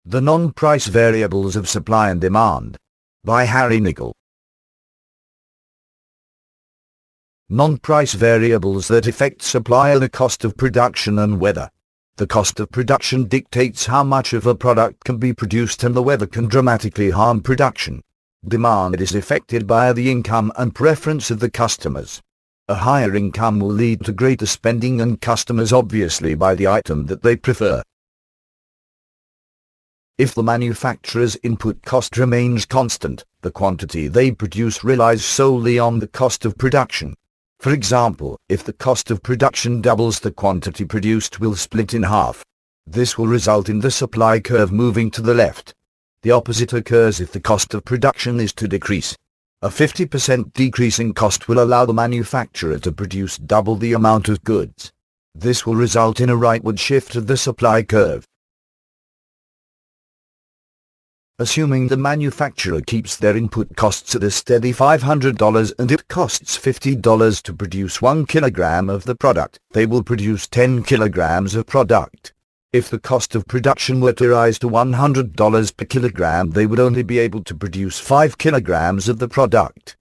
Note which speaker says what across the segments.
Speaker 1: The Non-Price Variables of Supply and Demand, by Harry Nickel. Non-price variables that affect supply are the cost of production and weather. The cost of production dictates how much of a product can be produced, and the weather can dramatically harm production. Demand is affected by the income and preference of the customers. A higher income will lead to greater spending, and customers obviously buy the item that they prefer. If the manufacturer's input cost remains constant, the quantity they produce relies solely on the cost of production. For example, if the cost of production doubles, the quantity produced will split in half. This will result in the supply curve moving to the left. The opposite occurs if the cost of production is to decrease. A 50% decrease in cost will allow the manufacturer to produce double the amount of goods. This will result in a rightward shift of the supply curve. Assuming the manufacturer keeps their input costs at a steady $500 and it costs $50 to produce 1 kilogram of the product, they will produce 10 kilograms of product. If the cost of production were to rise to $100 per kilogram, they would only be able to produce 5 kilograms of the product.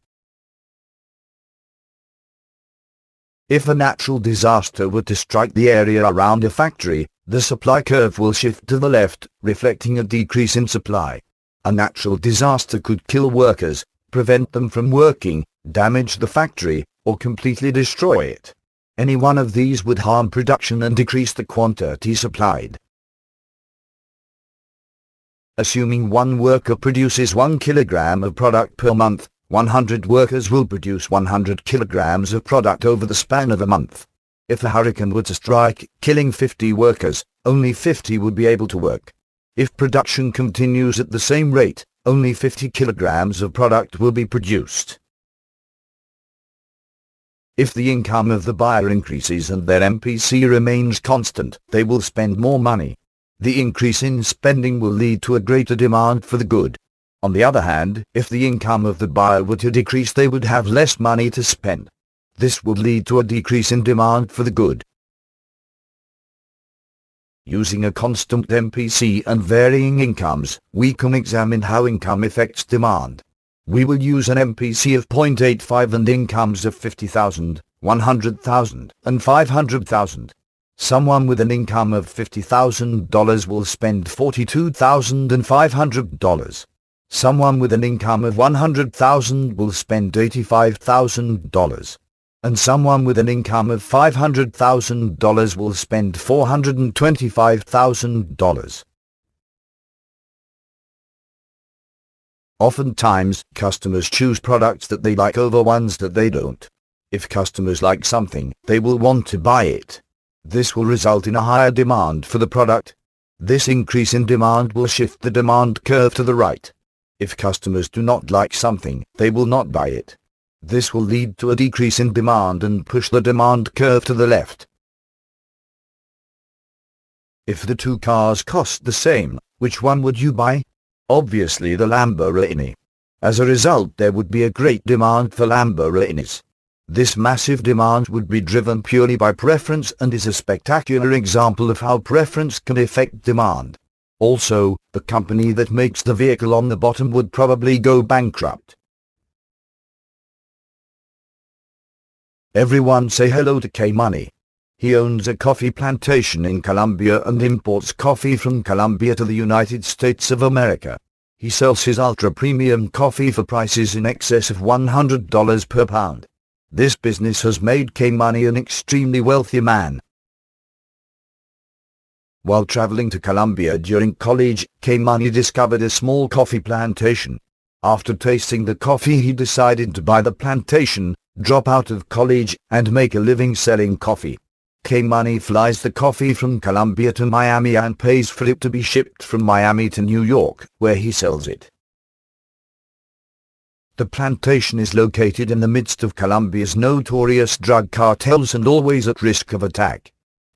Speaker 1: If a natural disaster were to strike the area around a factory, the supply curve will shift to the left, reflecting a decrease in supply. A natural disaster could kill workers, prevent them from working, damage the factory, or completely destroy it. Any one of these would harm production and decrease the quantity supplied. Assuming one worker produces 1 kilogram of product per month, 100 workers will produce 100 kilograms of product over the span of a month. If a hurricane were to strike, killing 50 workers, only 50 would be able to work. If production continues at the same rate, only 50 kilograms of product will be produced. If the income of the buyer increases and their MPC remains constant, they will spend more money. The increase in spending will lead to a greater demand for the good. On the other hand, if the income of the buyer were to decrease, they would have less money to spend. This would lead to a decrease in demand for the good. Using a constant MPC and varying incomes, we can examine how income affects demand. We will use an MPC of 0.85 and incomes of $50,000, $100,000, and $500,000. Someone with an income of $50,000 will spend $42,500. Someone with an income of $100,000 will spend $85,000. And someone with an income of $500,000 will spend $425,000. Oftentimes, customers choose products that they like over ones that they don't. If customers like something, they will want to buy it. This will result in a higher demand for the product. This increase in demand will shift the demand curve to the right. If customers do not like something, they will not buy it. This will lead to a decrease in demand and push the demand curve to the left. If the two cars cost the same, which one would you buy? Obviously the Lamborghini. As a result, there would be a great demand for Lamborghinis. This massive demand would be driven purely by preference and is a spectacular example of how preference can affect demand. Also, the company that makes the vehicle on the bottom would probably go bankrupt. Everyone say hello to K-Money. He owns a coffee plantation in Colombia and imports coffee from Colombia to the United States of America. He sells his ultra-premium coffee for prices in excess of $100 per pound. This business has made K-Money an extremely wealthy man. While traveling to Colombia during college, K-Money discovered a small coffee plantation. After tasting the coffee, he decided to buy the plantation, drop out of college, and make a living selling coffee. K-Money flies the coffee from Colombia to Miami and pays for it to be shipped from Miami to New York, where he sells it. The plantation is located in the midst of Colombia's notorious drug cartels and always at risk of attack.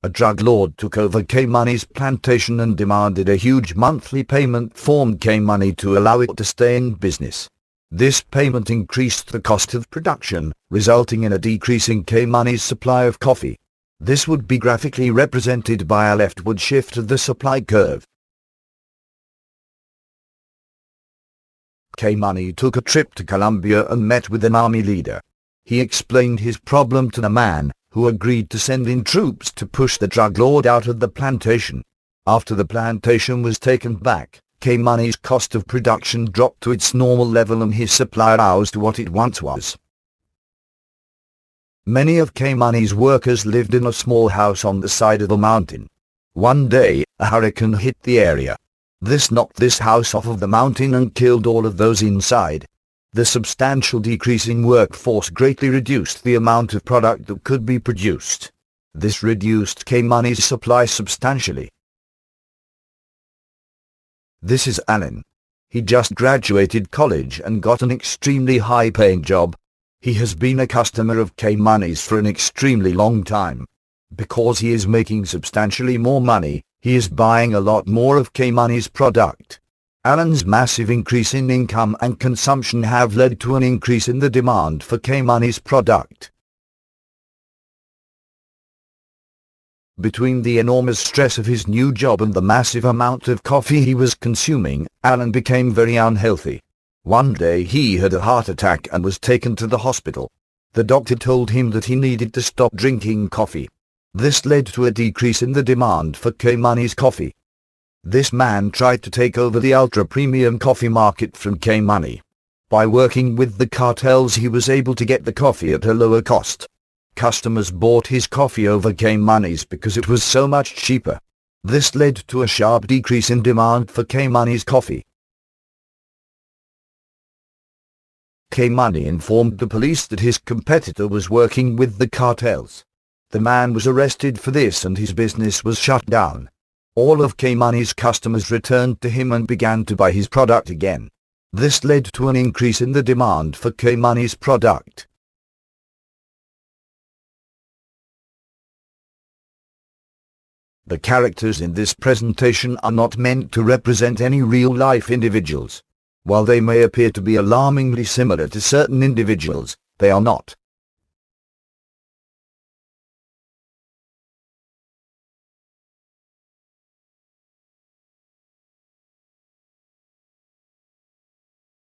Speaker 1: A drug lord took over K-Money's plantation and demanded a huge monthly payment from K-Money to allow it to stay in business. This payment increased the cost of production, resulting in a decrease in K-Money's supply of coffee. This would be graphically represented by a leftward shift of the supply curve. K-Money took a trip to Colombia and met with an army leader. He explained his problem to the man, who agreed to send in troops to push the drug lord out of the plantation. After the plantation was taken back, K-Money's cost of production dropped to its normal level and his supply rose to what it once was. Many of K-Money's workers lived in a small house on the side of a mountain. One day, a hurricane hit the area. This knocked this house off of the mountain and killed all of those inside. The substantial decrease in workforce greatly reduced the amount of product that could be produced. This reduced K-Money's supply substantially. This is Alan. He just graduated college and got an extremely high-paying job. He has been a customer of K-Money's for an extremely long time. Because he is making substantially more money, he is buying a lot more of K-Money's product. Alan's massive increase in income and consumption have led to an increase in the demand for K-Money's product. Between the enormous stress of his new job and the massive amount of coffee he was consuming, Alan became very unhealthy. One day he had a heart attack and was taken to the hospital. The doctor told him that he needed to stop drinking coffee. This led to a decrease in the demand for K-Money's coffee. This man tried to take over the ultra-premium coffee market from K-Money. By working with the cartels he was able to get the coffee at a lower cost. Customers bought his coffee over K-Money's because it was so much cheaper. This led to a sharp decrease in demand for K-Money's coffee. K-Money informed the police that his competitor was working with the cartels. The man was arrested for this and his business was shut down. All of K-Money's customers returned to him and began to buy his product again. This led to an increase in the demand for K-Money's product. The characters in this presentation are not meant to represent any real-life individuals. While they may appear to be alarmingly similar to certain individuals, they are not.